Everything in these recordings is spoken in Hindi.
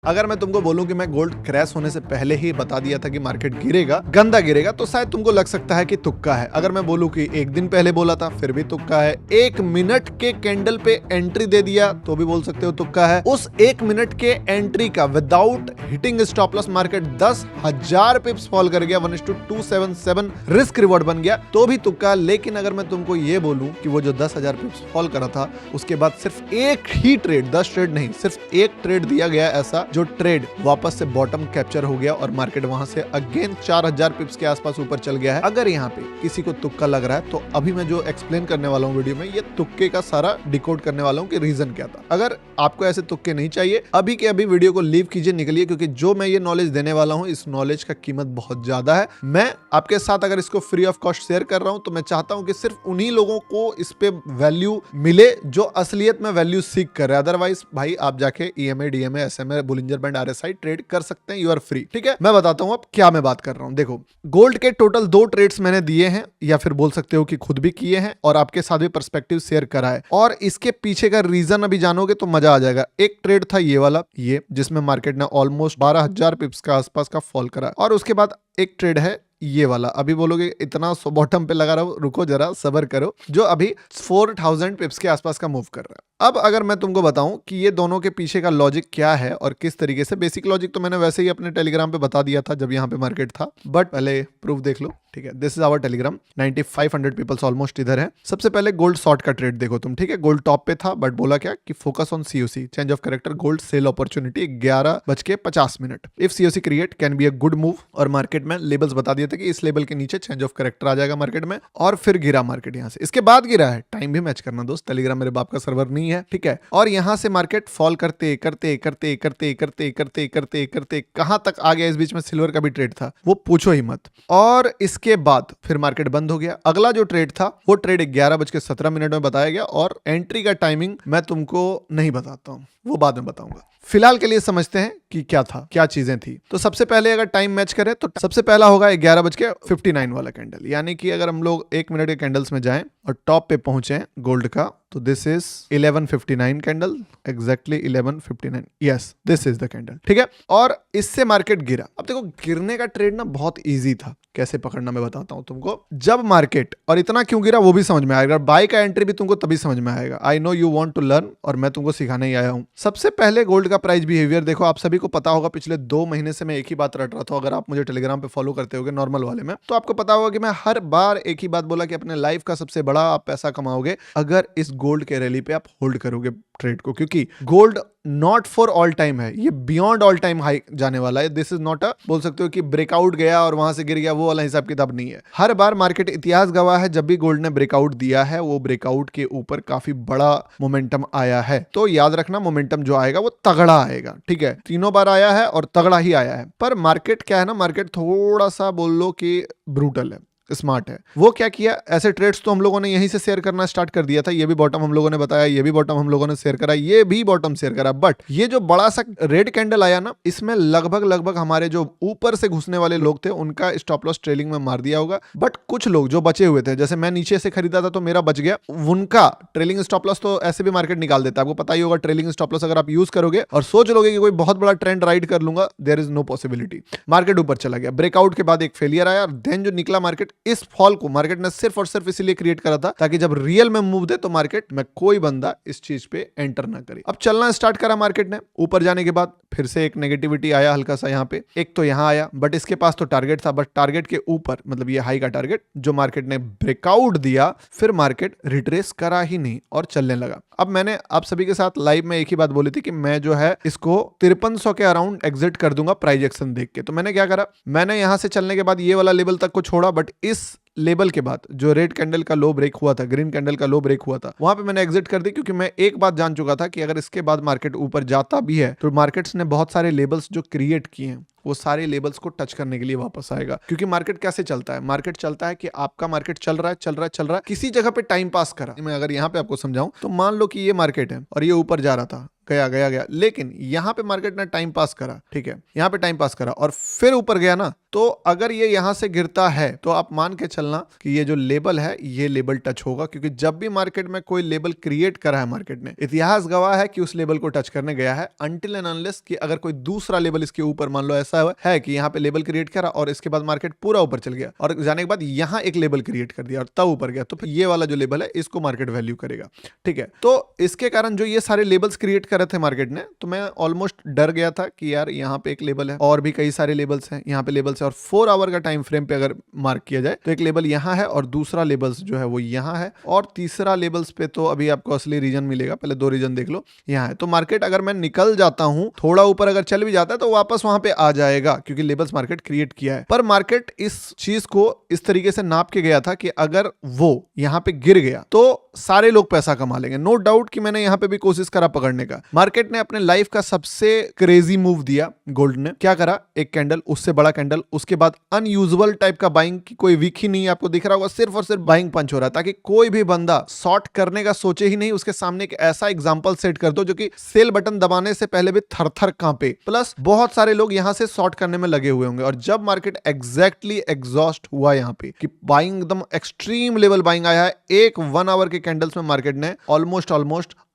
अगर मैं तुमको बोलूं कि मैं गोल्ड क्रैश होने से पहले ही बता दिया था कि मार्केट गिरेगा, गंदा गिरेगा, तो शायद तुमको लग सकता है कि तुक्का है। अगर मैं बोलूं कि एक दिन पहले बोला था, फिर भी तुक्का है। 1 मिनट के कैंडल पे एंट्री दे दिया तो भी बोल सकते हो तुक्का है। उस 1 मिनट के एंट्री का without hitting stop loss market 10,000 pips fall कर गया, 1:277 रिस्क रिवॉर्ड बन गया, तो भी तुक्का। लेकिन अगर मैं तुमको ये बोलूं कि वो जो 10,000 पिप्स फॉल करा था, उसके बाद सिर्फ एक ही ट्रेड, 10 ट्रेड नहीं, सिर्फ एक ट्रेड दिया गया ऐसा जो ट्रेड वापस से बॉटम कैप्चर हो गया और मार्केट वहां से अगेन 4,000 पिप्स के आसपास ऊपर चल गया है। अगर यहाँ पे किसी को तुक्का लग रहा है तो अभी मैं जो एक्सप्लेन करने वाला हूँ वीडियो में, ये तुक्के का सारा डिकोड करने वाला हूँ कि रीजन क्या था। अगर आपको ऐसे तुक्के नहीं चाहिए, अभी के अभी वीडियो को लीव कीजिए, निकलिए, क्योंकि जो मैं ये नॉलेज देने वाला हूँ, इस नॉलेज का कीमत बहुत ज्यादा है। मैं आपके साथ अगर इसको फ्री ऑफ कॉस्ट शेयर कर रहा हूँ तो मैं चाहता हूँ कि सिर्फ उन्हीं लोगों को इस पे वैल्यू मिले जो असलियत में वैल्यू सीख कर रहे हैं। अदरवाइज भाई आप जाके EMA, DMA, SMA, Bollinger band, RSI trade कर सकते हैं, यू आर फ्री। ठीक है, मैं बताता हूं अब क्या मैं बात कर रहा हूं। देखो, गोल्ड के टोटल 2 ट्रेड्स मैंने दिए हैं, या फिर बोल सकते हो कि खुद भी किए हैं और आपके साथ भी पर्सपेक्टिव शेयर करा है, और इसके पीछे का रीजन अभी जानोगे तो मजा आ जाएगा। एक ट्रेड था ये वाला, ये जिसमें मार्केट ने ऑलमोस्ट 12,000 पिप्स का आसपास का फॉल करा, और उसके बाद एक ट्रेड है ये वाला। अभी बोलोगे इतना बॉटम पे लगा रहा हूं, रुको जरा सबर करो, जो अभी 4,000 पिप्स के आसपास का मूव कर रहा है। अब अगर मैं तुमको बताऊं कि ये दोनों के पीछे का लॉजिक क्या है और किस तरीके से, बेसिक लॉजिक तो मैंने वैसे ही अपने टेलीग्राम पे बता दिया था जब यहाँ पे मार्केट था, बट पहले प्रूफ देख लो। ठीक है, this is our Telegram, 9500 peoples almost इधर है। सबसे पहले गोल्ड शॉर्ट का ट्रेड देखो तुम। ठीक है, गोल्ड टॉप पे था, बट बोला क्या कि focus on COC, change of character, gold sell opportunity, 11:50 if COC create can be a good move. और मार्केट में लेबल्स बता दिए थे कि इस लेवल के नीचे चेंज ऑफ कैरेक्टर आ जाएगा मार्केट में, और फिर गिरा मार्केट यहाँ से। इसके बाद गिरा है, टाइम भी मैच करना दोस्त, टेलीग्राम मेरे बाप का सर्वर नहीं है। ठीक है, और यहां से मार्केट फॉल करते करते करते करते करते करते करते करते कहां तक आ गया। इस बीच में सिल्वर का भी ट्रेड था, वो पूछो ही मत। और इसके बाद फिर मार्केट बंद हो गया। अगला जो ट्रेड था वो ट्रेड 11:17 में बताया गया, और एंट्री का टाइमिंग मैं तुमको नहीं बताता हूं, वो बाद में बताऊंगा। फिलहाल के लिए समझते हैं कि क्या था, क्या चीजें थी। तो सबसे पहले अगर टाइम मैच करें तो सबसे पहला होगा 11:59 वाला कैंडल, यानी कि अगर हम लोग 1 मिनट के कैंडल्स में जाएं और टॉप पे पहुंचे गोल्ड का, तो this is 11:59 candle, exactly 11:59, yes this is the candle. ठीक है, और इससे मार्केट गिरा। अब देखो, गिरने का ट्रेड ना बहुत इजी था, कैसे पकड़ना मैं बताता हूं तुमको। जब मार्केट, और इतना क्यों गिरा वो भी समझ में आएगा, बाय का एंट्री भी तुमको तभी समझ में आएगा। I know you want to learn, और मैं तुमको सिखाने ही आया हूं। सबसे पहले गोल्ड का प्राइस बिहेवियर देखो, आप सभी को पता होगा, पिछले 2 महीने से मैं एक ही बात रट रहा था। अगर आप मुझे टेलीग्राम पे फॉलो करते होगे नॉर्मल वाले में, तो आपको पता होगा कि मैं हर बार एक ही बात बोला कि अपने लाइफ का सबसे बड़ा आप पैसा कमाओगे अगर इस गोल्ड के रैली पे आप होल्ड करोगे ट्रेड को, क्योंकि gold not for all time है, ये बियॉन्ड ऑल टाइम हाई जाने वाला है। दिस इज नॉट अ, बोल सकते हो कि ब्रेकआउट गया और वहां से गिर गया, वो वाला हिसाब किताब नहीं है। हर बार मार्केट इतिहास गवाह है, जब भी गोल्ड ने ब्रेकआउट दिया है, वो ब्रेकआउट के ऊपर काफी बड़ा मोमेंटम आया है। तो याद रखना, मोमेंटम जो आएगा वो तगड़ा आएगा। ठीक है, 3 बार आया है और तगड़ा ही आया है। पर मार्केट क्या है ना, मार्केट थोड़ा सा बोल लो कि ब्रूटल है, स्मार्ट है। वो क्या किया, ऐसे ट्रेड्स तो हम लोगों ने यहीं से शेयर करना स्टार्ट कर दिया था। ये भी बॉटम हम लोगों ने बताया, ये भी बॉटम हम लोगों ने शेयर करा, ये भी बॉटम शेयर करा। बट ये जो बड़ा सा रेड कैंडल आया ना, इसमें लगभग हमारे जो ऊपर से घुसने वाले लोग थे उनका स्टॉप लॉस ट्रेलिंग में मार दिया होगा। बट कुछ लोग जो बचे हुए थे, जैसे मैं नीचे से खरीदा था तो मेरा बच गया, उनका ट्रेलिंग स्टॉप लॉस तो ऐसे भी मार्केट निकाल देता है। आपको पता ही होगा, ट्रेलिंग स्टॉप लॉस अगर आप यूज करोगे और सोच लोगे कि कोई बहुत बड़ा ट्रेंड राइड कर लूंगा, there is no possibility. Market ऊपर चला गया, ब्रेकआउट के बाद एक फेलियर आया, देन जो निकला मार्केट, इस फॉल को मार्केट ने सिर्फ और सिर्फ इसीलिए क्रिएट करा था ताकि जब रियल में मूव दे तो मार्केट में कोई बंदा इस चीज पे एंटर ना करे। अब चलना स्टार्ट करा मार्केट ने, ऊपर जाने के बाद फिर से एक नेगेटिविटी आया हल्का सा यहाँ पे, एक तो यहाँ आया, बट इसके पास तो टारगेट था, बट टारगेट के ऊपर, मतलब ये हाई का टारगेट जो मार्केट ने ब्रेकआउट दिया, फिर मार्केट रिट्रेस करा ही नहीं और चलने लगा। अब मैंने आप सभी के साथ लाइव में एक ही बात बोली थी कि मैं जो है इसको 5300 के अराउंड एग्जिट कर दूंगा प्राइस एक्शन देख के। तो मैंने क्या करा, मैंने यहां से चलने के बाद ये वाला लेवल तक को छोड़ा, बट इस लेवल के बाद जो रेड कैंडल का लो ब्रेक हुआ था, ग्रीन कैंडल का लो ब्रेक हुआ था, वहां पे मैंने एग्जिट कर दी, क्योंकि मैं एक बात जान चुका था कि अगर इसके बाद मार्केट ऊपर जाता भी है तो मार्केट्स ने बहुत सारे लेवल्स जो क्रिएट किए हैं, वो सारे लेवल्स को टच करने के लिए वापस आएगा। क्योंकि मार्केट कैसे चलता है, मार्केट चलता है कि आपका मार्केट चल रहा है किसी जगह पे टाइम पास करा। मैं अगर यहाँ पे आपको समझाऊं तो मान लो कि ये मार्केट है और ये ऊपर जा रहा था, गया गया गया, लेकिन यहाँ पे मार्केट ने टाइम पास करा, ठीक है, यहाँ पे टाइम पास करा और फिर ऊपर गया ना, तो अगर ये यहाँ से गिरता है तो आप मान के चलना कि ये जो लेवल है ये लेवल टच होगा, क्योंकि जब भी मार्केट में कोई लेवल क्रिएट करा है मार्केट ने, इतिहास गवाह है कि उस लेवल को टच करने गया है, अनटिल एंड अनलेस कि अगर कोई दूसरा लेवल इसके ऊपर, मान लो ऐसा है कि यहाँ पे लेवल क्रिएट करा और इसके बाद मार्केट पूरा ऊपर चल गया और जाने के बाद यहाँ एक लेवल क्रिएट कर दिया और तब ऊपर गया, तो फिर ये वाला जो लेवल है इसको मार्केट वैल्यू करेगा, ठीक है। तो इसके कारण जो ये सारे लेवल्स क्रिएट करे थे मार्केट ने, तो मैं ऑलमोस्ट डर गया था कि यार यहाँ पे एक लेवल है और भी कई सारे लेवल्स हैं, यहाँ पे लेवल्स है और 4 आवर का टाइम फ्रेम पे अगर मार्क किया जाए तो एक लेवल यहाँ है और दूसरा लेवल्स जो है वो यहाँ है और तीसरा लेवल्स पे तो अभी आपको असली रीजन मिलेगा, पहले 2 रीजन देख लो, यहाँ है। तो मार्केट अगर मैं निकल जाता हूँ, थोड़ा ऊपर अगर चल भी जाता है तो वापस वहां पे आ जाएगा, क्योंकि लेवल्स मार्केट क्रिएट किया है। पर मार्केट इस चीज को इस तरीके से नाप के गया था कि अगर वो यहाँ पे गिर गया तो सारे लोग पैसा कमा लेंगे। नो डाउट कि मैंने यहाँ पे भी कोशिश करा पकड़ने का। मार्केट ने अपने लाइफ का सबसे क्रेजी मूव दिया, गोल्ड ने क्या करा, एक कैंडल, उससे बड़ा कैंडल, उसके बाद अनयूजुअल टाइप का बाइंग की कोई वीक ही नहीं आपको दिख रहा होगा, सिर्फ और सिर्फ बाइंग पंच हो रहा है, ताकि कोई भी बंदा शॉर्ट करने का सोचे ही नहीं। उसके सामने एक ऐसा एग्जांपल सेट कर दो जो कि सेल बटन दबाने से पहले भी थर थर कांपे, प्लस बहुत सारे लोग यहां से शॉर्ट करने में लगे हुए होंगे। और जब मार्केट एग्जैक्टली एग्जॉस्ट हुआ यहाँ पे कि बाइंग एकदम एक्सट्रीम लेवल बाइंग आया है, एक 1 आवर के कैंडल्स में मार्केट ने ऑलमोस्ट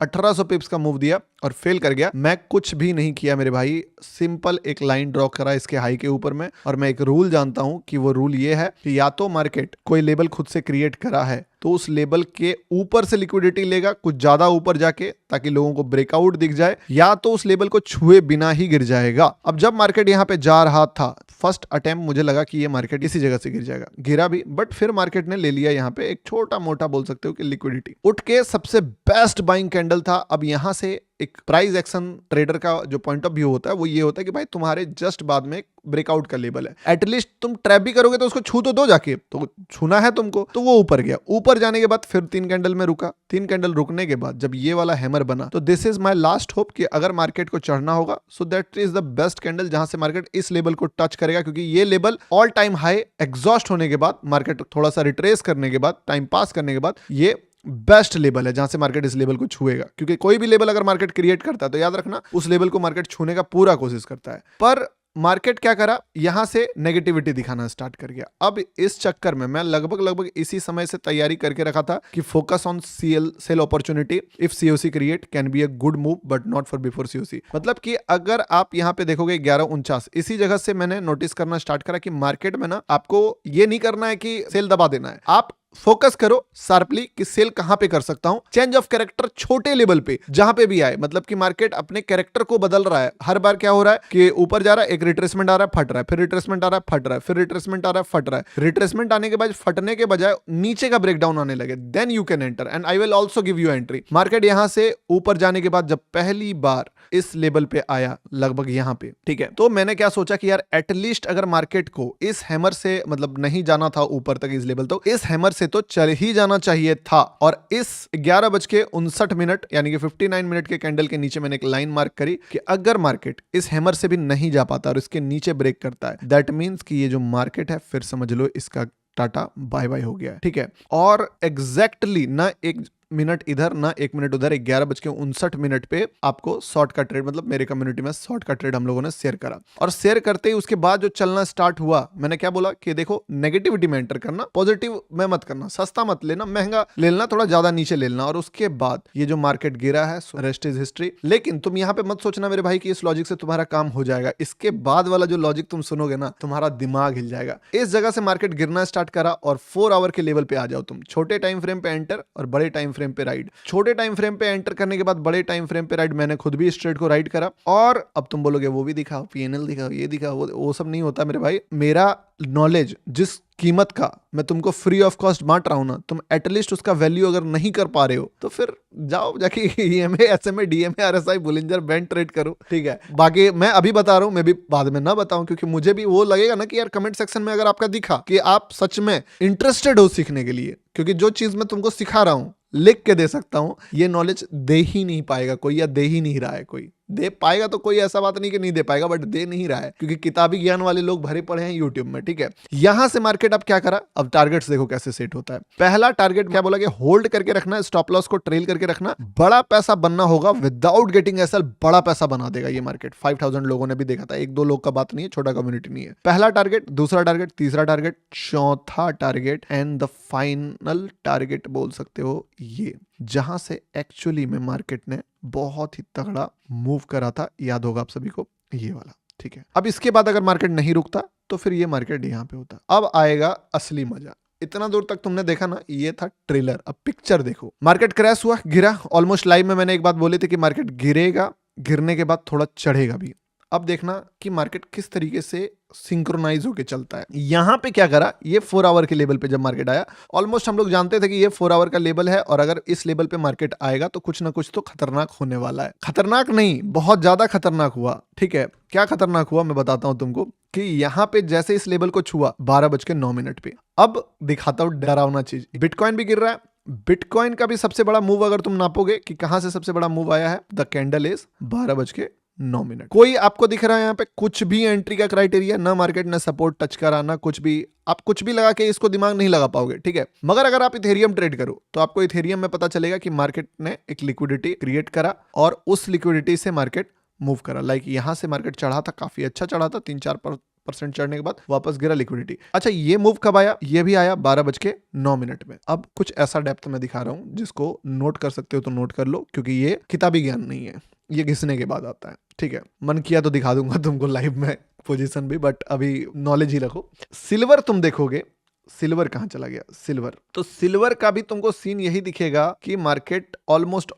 1800 पिप्स का मूव दिया और फेल कर गया। मैं कुछ भी नहीं किया मेरे भाई, सिंपल एक लाइन ड्रॉ करा इसके हाई के ऊपर में, और मैं एक रूल जानता हूं कि वो रूल ये है कि या तो मार्केट कोई लेवल खुद से क्रिएट करा है तो उस लेवल के ऊपर से लिक्विडिटी लेगा कुछ ज्यादा ऊपर जाके, ताकि लोगों को ब्रेकआउट दिख जाए, या तो उस लेवल को छुए बिना ही गिर जाएगा। अब जब मार्केट यहाँ पे जा रहा था, फर्स्ट अटेम्प्ट मुझे लगा कि ये मार्केट इसी जगह से गिर जाएगा, गिरा भी, बट फिर मार्केट ने ले लिया यहाँ पे एक छोटा मोटा बोल सकते हो कि लिक्विडिटी, उठ के सबसे बेस्ट बाइंग कैंडल था। अब यहाँ से एक प्राइस एक्शन ट्रेडर का जो पॉइंट ऑफ व्यू होता है वो ये होता है कि भाई तुम्हारे जस्ट बाद में एक ब्रेकआउट का लेवल है, एटलीस्ट तुम ट्रैप भी करोगे तो उसको छू तो दो जाके, तो छूना है तुमको, तो वो ऊपर गया। ऊपर जाने के बाद फिर 3 कैंडल में रुका, 3 कैंडल रुकने के बाद जब ये वाला हैमर बना, तो this is my last hope कि अगर मार्केट को चढ़ना होगा so that is the best candle जहां से मार्केट इस लेवल को टच करेगा, क्योंकि ये level all time high exhaust होने के बाद, मार्केट थोड़ा सा रिट्रेस करने के बाद, टाइम पास करने के बाद, ये बेस्ट लेवल है जहां से मार्केट इस लेवल को छुएगा। क्योंकि कोई भी लेवल अगर मार्केट क्रिएट करता है तो याद रखना उस लेवल को मार्केट छूने का पूरा कोशिश करता है। पर मार्केट क्या करा, यहां से नेगेटिविटी दिखाना स्टार्ट कर गया। अब इस चक्कर में मैं लगभग इसी समय से तैयारी करके रखा था कि focus on sale opportunity, if COC create can be a good move but not for before COC. मतलब कि अगर आप यहां पे देखोगे 1149, इसी जगह से मैंने नोटिस करना स्टार्ट करा कि मार्केट में ना आपको ये नहीं करना है कि सेल दबा देना है, आप फोकस करो शार्पली कि सेल कहां पे कर सकता हूं। चेंज ऑफ कैरेक्टर छोटे लेवल पे जहां पे भी आए, मतलब कि मार्केट अपने कैरेक्टर को बदल रहा है। हर बार क्या हो रहा है कि ऊपर जा रहा है, एक रिट्रेसमेंट आ रहा है, फट रहा है, फिर रिट्रेसमेंट आ रहा है, फट रहा है, फिर रिट्रेसमेंट आ रहा है, फट रहा है। रिट्रेसमेंट आने के बाद फटने के बजाय नीचे का ब्रेकडाउन आने लगे, then you can enter and I will also give you entry. Market यहां से ऊपर जाने के बाद जब पहली बार इस लेवल पे आया, लगभग यहां पे, ठीक है, तो मैंने क्या सोचा कि यार एटलीस्ट अगर मार्केट को इस हैमर से, मतलब नहीं जाना था ऊपर तक इस लेवल, तो इस हैमर से तो चल ही जाना चाहिए था। और इस 11:59 यानी कि 59 मिनट के कैंडल के नीचे मैंने एक लाइन मार्क करी कि अगर मार्केट इस हैमर से भी नहीं जा पाता और इसके नीचे ब्रेक करता है, दैट मींस कि ये जो मार्केट है फिर समझ लो इसका टाटा बाय बाय हो गया है, ठीक है। और एग्जैक्टली ना 1 मिनट इधर ना 1 मिनट उधर, 11:59 पे आपको शॉर्ट का ट्रेड, मतलब मेरे कम्युनिटी में शॉर्ट का ट्रेड हम लोगों ने शेयर करा। और शेयर करते ही उसके बाद जो चलना स्टार्ट हुआ, मैंने क्या बोला कि देखो नेगेटिविटी में एंटर करना, पॉजिटिव में मत करना, सस्ता मत लेना, महंगा ले लेना, थोड़ा ज्यादा नीचे ले लेना। और उसके बाद ये जो मार्केट गिरा है, रेस्ट इज हिस्ट्री। लेकिन तुम यहाँ पे मत सोचना मेरे भाई कि इस लॉजिक से तुम्हारा काम हो जाएगा। इसके बाद वाला जो लॉजिक तुम सुनोगे ना, तुम्हारा दिमाग हिल जाएगा। इस जगह से मार्केट गिरना स्टार्ट करा और 4 आवर के लेवल पे आ जाओ तुम। छोटे टाइम फ्रेम पे एंटर और बड़े टाइम फ्रेम पे राइड। छोटे टाइम फ्रेम पे एंटर करने के बाद बड़े टाइम फ्रेम पे राइड, मैंने खुद भी इस ट्रेड को राइड करा। और अब तुम बोलोगे वो भी दिखाओ, पीएनएल दिखाओ, ये दिखाओ, वो सब नहीं होता मेरे भाई। मेरा नॉलेज जिस कीमत का मैं तुमको फ्री ऑफ कॉस्ट बांट रहा हूं ना, तुम एटलीस्ट उसका वैल्यू अगर नहीं कर पा रहे हो तो फिर जाओ जाके EMA, SMA, DMA, RSI, Bollinger band trade करो, ठीक है। बाकी मैं अभी बता रहा हूं, मैं भी बाद में ना बताऊं, क्योंकि मुझे भी वो लगेगा ना कि यार कमेंट सेक्शन में अगर आपका दिखा कि आप सच में इंटरेस्टेड हो सीखने के लिए, क्योंकि जो चीज मैं तुमको सिखा रहा हूं लिख के दे सकता हूं, ये नॉलेज दे ही नहीं पाएगा कोई, या दे ही नहीं रहा है कोई। दे पाएगा तो कोई ऐसा बात नहीं कि नहीं दे पाएगा, बट दे नहीं रहा है क्योंकि किताबी ज्ञान वाले लोग भरे पड़े हैं यूट्यूब में। ठीक है, यहां से मार्केट अब क्या करा, अब टारगेट्स देखो कैसे सेट होता है। पहला टारगेट क्या बोला कि होल्ड करके रखना है, स्टॉप लॉस को ट्रेल करके रखना, बड़ा पैसा बनना होगा विदाउट गेटिंग एसएल, बड़ा पैसा बना देगा ये मार्केट। 5000 लोगों ने भी देखा था, एक दो लोग का बात नहीं है, छोटा कम्युनिटी नहीं है। पहला टारगेट, दूसरा टारगेट, तीसरा टारगेट, चौथा target and the final target बोल सकते हो ये, जहां से एक्चुअली में मार्केट ने बहुत ही तगड़ा मूव करा था, याद होगा आप सभी को, ये वाला। ठीक है, अब इसके बाद अगर मार्केट नहीं रुकता तो फिर ये मार्केट यहां पे होता। अब आएगा असली मजा। इतना दूर तक तुमने देखा ना, ये था ट्रेलर। अब पिक्चर देखो, मार्केट क्रैश हुआ, गिरा। ऑलमोस्ट लाइव में मैंने एक बात बोली थी कि मार्केट गिरेगा, गिरने के बाद थोड़ा चढ़ेगा भी। अब देखना कि मार्केट किस तरीके से सिंक्रोनाइज होके चलता है। यहां पे क्या करा, ये 4 आवर के लेवल पे जब मार्केट आया, ऑलमोस्ट हम लोग जानते थे कि ये 4 आवर का लेवल है और अगर इस लेवल पे मार्केट आएगा तो कुछ ना कुछ तो खतरनाक होने वाला है। खतरनाक नहीं, बहुत ज्यादा खतरनाक हुआ। ठीक है, क्या खतरनाक हुआ मैं बताता हूं तुमको कि यहां पे जैसे इस लेवल को छुआ 12:09 पे, अब दिखाता हूं डरावना चीज। बिटकॉइन भी गिर रहा है। बिटकॉइन का भी सबसे बड़ा मूव अगर तुम नापोगे कि कहां से सबसे बड़ा मूव आया है, द कैंडल इज 12:09। कोई आपको दिख रहा है यहाँ पे कुछ भी एंट्री का क्राइटेरिया, ना मार्केट ने सपोर्ट टच करा, ना कुछ भी। आप कुछ भी लगा के इसको दिमाग नहीं लगा पाओगे। ठीक है, मगर अगर आप इथेरियम ट्रेड करो तो आपको इथेरियम में पता चलेगा कि मार्केट ने एक लिक्विडिटी क्रिएट करा और उस लिक्विडिटी से मार्केट मूव करा। लाइक यहां से मार्केट चढ़ा था, काफी अच्छा चढ़ा था, 3-4% चढ़ने के बाद वापस गिरा लिक्विडिटी। अच्छा, ये मूव कब आया, ये भी आया 12:09 में। अब कुछ ऐसा डेप्थ में दिखा रहा हूं जिसको नोट कर सकते हो तो नोट कर लो, क्योंकि ये किताबी ज्ञान नहीं है, ये घिसने के बाद आता है। ठीक है, मन किया तो दिखा दूंगा तुमको लाइव में पोजीशन भी, बट अभी नॉलेज ही रखो। सिल्वर तुम देखोगे, सिल्वर कहां चला गया, सिल्वर तो सिल्वर का भी तुमको सीन यही दिखेगा कि मार्केट ऑलमोस्ट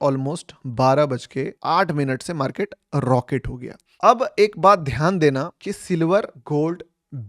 12:08 से मार्केट रॉकेट हो गया। अब एक बात ध्यान देना कि सिल्वर, गोल्ड,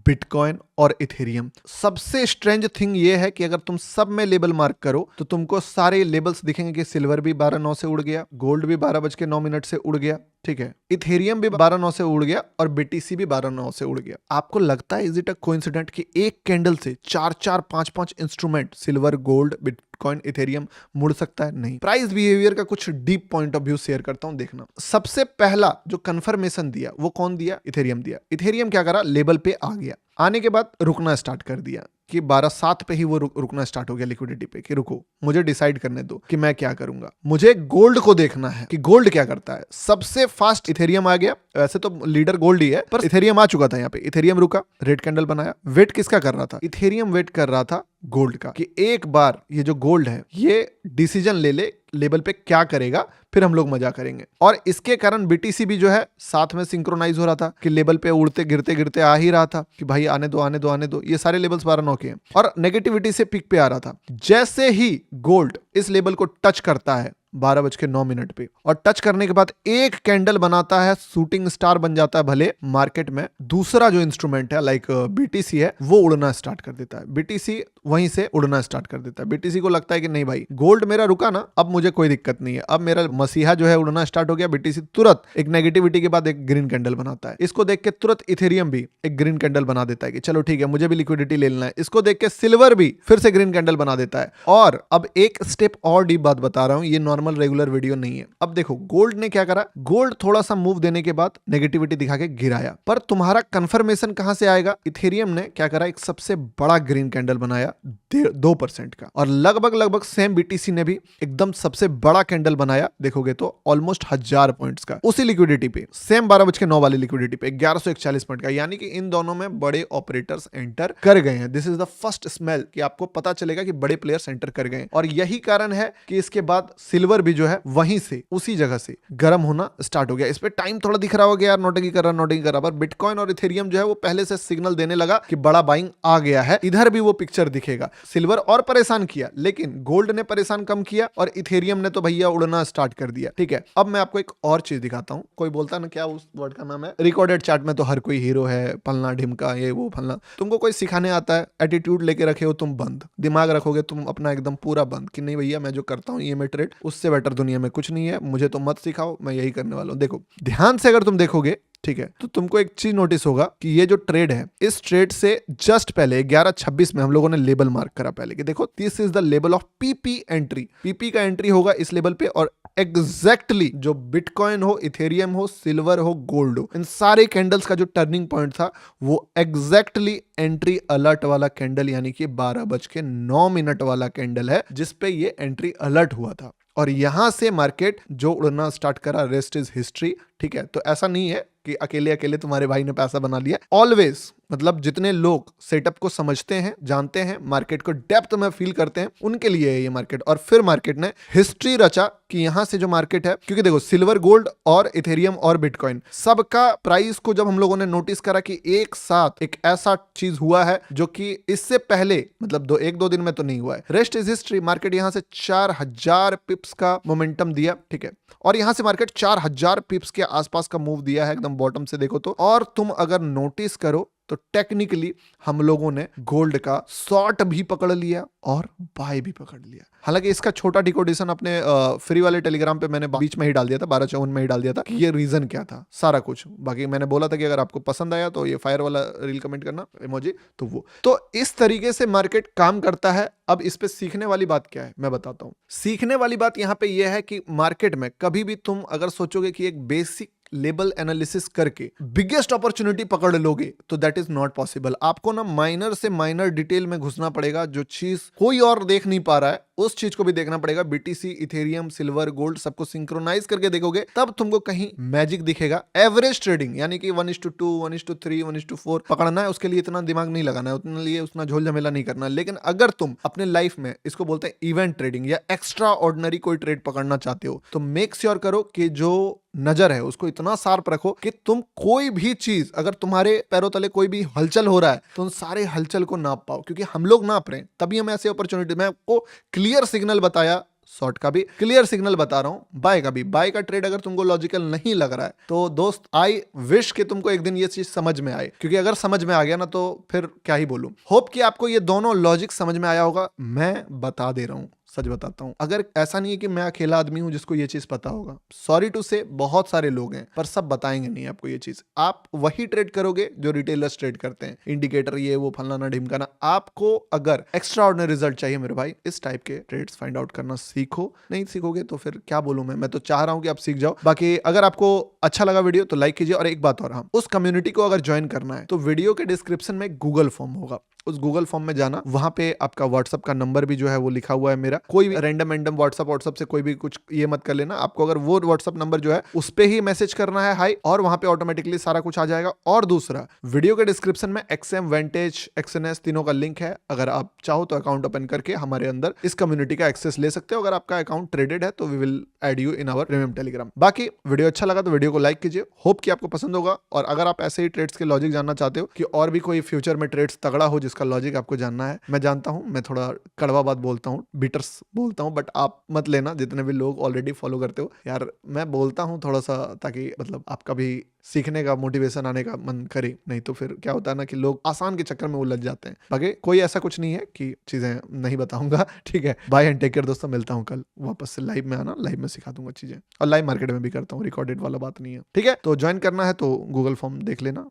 बिटकॉइन और इथेरियम, सबसे स्ट्रेंज थिंग ये है कि अगर तुम सब में लेबल मार्क करो तो तुमको सारे लेबल्स दिखेंगे कि सिल्वर भी 12:09 से उड़ गया, गोल्ड भी 12:09 से उड़ गया। ठीक है, इथेरियम भी 12:09 से उड़ गया और बीटीसी भी 12:09 से उड़ गया। आपको लगता है इज इट अ कोइंसिडेंट कि एक कैंडल से 4-4, 5-5 instrument, silver, gold, bitcoin, Ethereum मुड़ सकता है? नहीं। प्राइस बिहेवियर का कुछ deep point of view share करता हूं, देखना। सबसे पहला जो कंफर्मेशन दिया वो कौन दिया, इथेरियम दिया। इथेरियम क्या करा, लेवल पे आ गया, आने के बाद रुकना स्टार्ट कर दिया कि 12:07 पे ही वो रुकना स्टार्ट हो गया लिक्विडिटी पे, कि रुको मुझे डिसाइड करने दो कि मैं क्या करूंगा। मुझे गोल्ड को देखना है कि गोल्ड क्या करता है। सबसे फास्ट इथेरियम आ गया, वैसे तो लीडर गोल्ड ही है पर इथेरियम आ चुका था यहाँ पे। इथेरियम रुका, रेड कैंडल बनाया। वेट किसका कर रहा था, इथेरियम वेट कर रहा था गोल्ड का, कि एक बार ये जो गोल्ड है ये डिसीजन ले ले लेवल पे क्या करेगा, फिर हम लोग मजा करेंगे। और इसके कारण बीटीसी भी जो है साथ में सिंक्रोनाइज हो रहा था कि लेवल पे उड़ते गिरते गिरते आ ही रहा था कि भाई आने दो आने दो आने दो। ये सारे लेवल्स 12:09 के हैं और नेगेटिविटी से पीक पे आ रहा था। जैसे ही गोल्ड इस लेवल को टच करता है 12:09 पे और टच करने के बाद एक कैंडल बनाता है, शूटिंग स्टार बन जाता है भले मार्केट में। दूसरा जो इंस्ट्रूमेंट है लाइक बीटीसी है वो उड़ना स्टार्ट कर देता है। बीटीसी वहीं से उड़ना स्टार्ट कर देता है। बीटीसी को लगता है कि नहीं भाई गोल्ड मेरा रुका ना, अब मुझे कोई दिक्कत नहीं है, अब मेरा मसीहा जो है उड़ना स्टार्ट हो गया। बीटीसी तुरंत एक नेगेटिविटी के बाद एक ग्रीन कैंडल बनाता है। इसको देख के तुरंत इथेरियम भी एक ग्रीन कैंडल बना देता है कि चलो ठीक है मुझे भी लिक्विडिटी ले लेना है। इसको देख के सिल्वर भी फिर से ग्रीन कैंडल बना देता है। और अब एक स्टेप और डीप बात बता रहा हूं, ये नॉर्मल रेगुलर वीडियो नहीं है। अब देखो गोल्ड ने क्या करा, गोल्ड थोड़ा सा मूव देने के बाद नेगेटिविटी दिखा के गिराया, पर तुम्हारा कंफर्मेशन कहां से आएगा। इथेरियम ने क्या करा, एक सबसे बड़ा ग्रीन कैंडल बनाया 2% का, और लगभग सेम बीटीसी ने भी एकदम सबसे बड़ा कैंडल बनाया, देखोगे तो ऑलमोस्ट 1000 पॉइंट्स का, उसी लिक्विडिटी पे, सेम 12:09 वाली लिक्विडिटी पे 1141 पॉइंट का। यानी कि इन दोनों में बड़े ऑपरेटर्स एंटर कर गए हैं। This is the first smell कि आपको पता चलेगा कि बड़े प्लेयर्स एंटर कर गए हैं। और यही कारण है कि इसके बाद सिल्वर भी जो है वहीं से उसी जगह से गर्म होना स्टार्ट हो गया। इस पे टाइम थोड़ा दिख रहा होगा यार, नोटिंग कर रहा, पर बिटकॉइन और इथेरियम जो है वो पहले से सिग्नल देने लगा कि बड़ा बाइंग आ गया है। इधर भी वो पिक्चर दिखेगा। सिल्वर और परेशान किया लेकिन गोल्ड ने परेशान कम किया और इथेरियम ने तो भैया उड़ना स्टार्ट कर दिया। ठीक है, अब मैं आपको एक और चीज दिखाता हूं। कोई बोलता ना, क्या उस वर्ड का नाम है, रिकॉर्डेड चार्ट में तो हर कोई हीरो है, फलना ढिमका, ये वो फलना। तुमको कोई सिखाने आता है, एटीट्यूड लेके रखे हो तुम बंद, दिमाग रखोगे तुम अपना एकदम पूरा बंद कि नहीं भैया मैं जो करता हूं ये मैं ट्रेड, उस मुझसे बेटर दुनिया में कुछ नहीं है, मुझे तो मत सिखाओ, मैं यही करने वाला हूँ। देखो ध्यान से अगर तुम देखोगे, ठीक है, तो तुमको एक चीज नोटिस होगा कि ये जो ट्रेड है, इस ट्रेड से जस्ट पहले 11:26 में हम लोगों ने लेबल मार्क करा पहले कि देखो this is the level of PP entry. PP का एंट्री होगा इस लेवल पे, और एग्जैक्टली जो बिटकॉइन हो, इथेरियम हो, सिल्वर हो, गोल्ड हो, इन सारे कैंडल्स का जो टर्निंग पॉइंट था वो एग्जैक्टली एंट्री अलर्ट वाला कैंडल यानी कि 12:09 वाला कैंडल है जिसपे ये एंट्री अलर्ट हुआ था। और यहां से मार्केट जो उड़ना स्टार्ट करा, रेस्ट इज हिस्ट्री। ठीक है, तो ऐसा नहीं है कि अकेले अकेले तुम्हारे भाई ने पैसा बना लिया। ऑलवेज मतलब जितने लोग सेटअप को समझते हैं, जानते हैं, मार्केट को डेप्थ में फील करते हैं, उनके लिए है ये मार्केट। और फिर मार्केट ने हिस्ट्री रचा कि यहां से जो मार्केट है, क्योंकि देखो सिल्वर, गोल्ड और इथेरियम और बिटकॉइन सबका प्राइस को जब हम लोगों ने नोटिस करा कि एक साथ एक ऐसा चीज हुआ है जो कि इससे पहले मतलब एक दो दिन में तो नहीं हुआ है। Rest is history. मार्केट यहां से 4000 पिप्स का मोमेंटम दिया, ठीक है, और यहां से मार्केट 4000 पिप्स के आसपास का मूव दिया है एकदम बॉटम से देखो तो। और तुम अगर नोटिस करो तो टेक्निकली हम लोगों ने गोल्ड का शॉर्ट भी पकड़ लिया और बाय भी पकड़ लिया। हालांकि इसका छोटा डिकोडेशन अपने फ्री वाले टेलीग्राम पे मैंने बीच में ही डाल दिया था, 12:54 में ही डाल दिया था कि ये रीजन क्या था, सारा कुछ। बाकी मैंने बोला था कि अगर आपको पसंद आया तो ये फायर वाला रील कमेंट करना इमोजी, तो वो। तो इस तरीके से मार्केट काम करता है। अब इस पे सीखने वाली बात क्या है मैं बताता हूं। सीखने वाली बात यहां पे यह है कि मार्केट में कभी भी तुम अगर सोचोगे कि एक बेसिक लेबल एनालिसिस करके बिगेस्ट अपॉर्चुनिटी पकड़ लोगे तो दैट इज नॉट पॉसिबल। आपको ना माइनर से माइनर डिटेल में घुसना पड़ेगा। जो चीज कोई और देख नहीं पा रहा है उस चीज को भी देखना पड़ेगा। बीटीसी, इथेरियम, सिल्वर, गोल्ड सबको सिंक्रोनाइज करके देखोगे तब तुमको कहीं मैजिक दिखेगा। एवरेज ट्रेडिंग यानी कि 1:2, 1:3, 1:4 पकड़ना है, उसके लिए इतना दिमाग नहीं लगाना है, उतने लिए उतना झोल झमेला नहीं करना है। लेकिन अगर तुम अपने लाइफ में इसको बोलते हैं इवेंट ट्रेडिंग या एक्स्ट्रा ऑर्डिनरी कोई ट्रेड पकड़ना चाहते हो तो मेक श्योर करो कि जो नजर है उसको इतना शार्प रखो कि तुम कोई भी चीज, अगर तुम्हारे पैरों तले कोई भी हलचल हो रहा है तो उन सारे हलचल को नाप पाओ। क्योंकि हम लोग नाप रहे हैं तभी हम ऐसे अपॉर्चुनिटी, मैं आपको क्लियर सिग्नल बताया, शॉर्ट का भी क्लियर सिग्नल बता रहा हूं, बाय का भी। बाय का ट्रेड अगर तुमको लॉजिकल नहीं लग रहा है तो दोस्त आई विश कि तुमको एक दिन ये चीज समझ में आए। क्योंकि अगर समझ में आ गया ना तो फिर क्या ही बोलूं। होप कि आपको ये दोनों लॉजिक समझ में आया होगा। मैं बता दे रहा हूं, सच बताता हूं, अगर ऐसा नहीं है कि मैं अकेला आदमी हूं जिसको ये चीज पता होगा। सॉरी टू से बहुत सारे लोग हैं पर सब बताएंगे नहीं आपको ये चीज। आप वही ट्रेड करोगे जो रिटेलर्स ट्रेड करते हैं, इंडिकेटर ये वो फलाना ढिमकाना। आपको अगर एक्स्ट्रा ऑर्डिनरी रिजल्ट चाहिए मेरे भाई, इस टाइप के ट्रेड्स फाइंड आउट करना सीखो। नहीं सीखोगे तो फिर क्या बोलूं मैं तो चाह रहा हूं कि आप सीख जाओ। बाकी अगर आपको अच्छा लगा वीडियो तो लाइक कीजिए। और एक बात और, हम उस कम्युनिटी को अगर ज्वाइन करना है तो वीडियो के डिस्क्रिप्शन में गूगल फॉर्म होगा, उस गूगल फॉर्म में जाना, वहां पे आपका व्हाट्सएप का नंबर भी जो है वो लिखा हुआ है मेरा। कोई भी रैंडम व्हाट्सएप से कोई भी कुछ ये मत कर लेना। आपको अगर वो व्हाट्सएप नंबर जो है उस पे ही मैसेज करना है हाई, और वहां पे ऑटोमेटिकली सारा कुछ आ जाएगा। और दूसरा, वीडियो के डिस्क्रिप्शन में XM, वेंटेज, XNS तीनों का लिंक है। अगर आप चाहो तो अकाउंट ओपन करके हमारे अंदर इस कम्युनिटी का एक्सेस ले सकते हो। अगर आपका अकाउंट ट्रेडेड है तो we will add you in our premium Telegram. बाकी वीडियो अच्छा लगा तो वीडियो को लाइक कीजिए। होप कि आपको पसंद होगा। और अगर आप ऐसे ही ट्रेड्स के लॉजिक जानना चाहते हो कि और भी कोई फ्यूचर में ट्रेड्स तगड़ा हो जिसका लॉजिक आपको जानना है, मैं जानता हूं मैं थोड़ा कड़वा बात बोलता हूं, बिटर्स बोलता हूं, बट आप मत लेना जितने भी लोग ऑलरेडी फॉलो करते हो। यार मैं बोलता हूं थोड़ा सा ताकि मतलब आपका भी सीखने का मोटिवेशन आने का मन करे। नहीं तो फिर क्या होता है ना कि लोग आसान के चक्कर में उलझ जाते हैं। बाकी कोई ऐसा कुछ नहीं है कि चीजें नहीं बताऊंगा। ठीक है, बाय एंड टेक केयर दोस्तों। मिलता हूं कल वापस से लाइव में आना, लाइव में सिखा दूंगा चीजें। और लाइव मार्केट में भी करता हूँ, रिकॉर्डेड वाला बात नहीं है। ठीक है, तो ज्वाइन करना है तो गूगल फॉर्म देख लेना।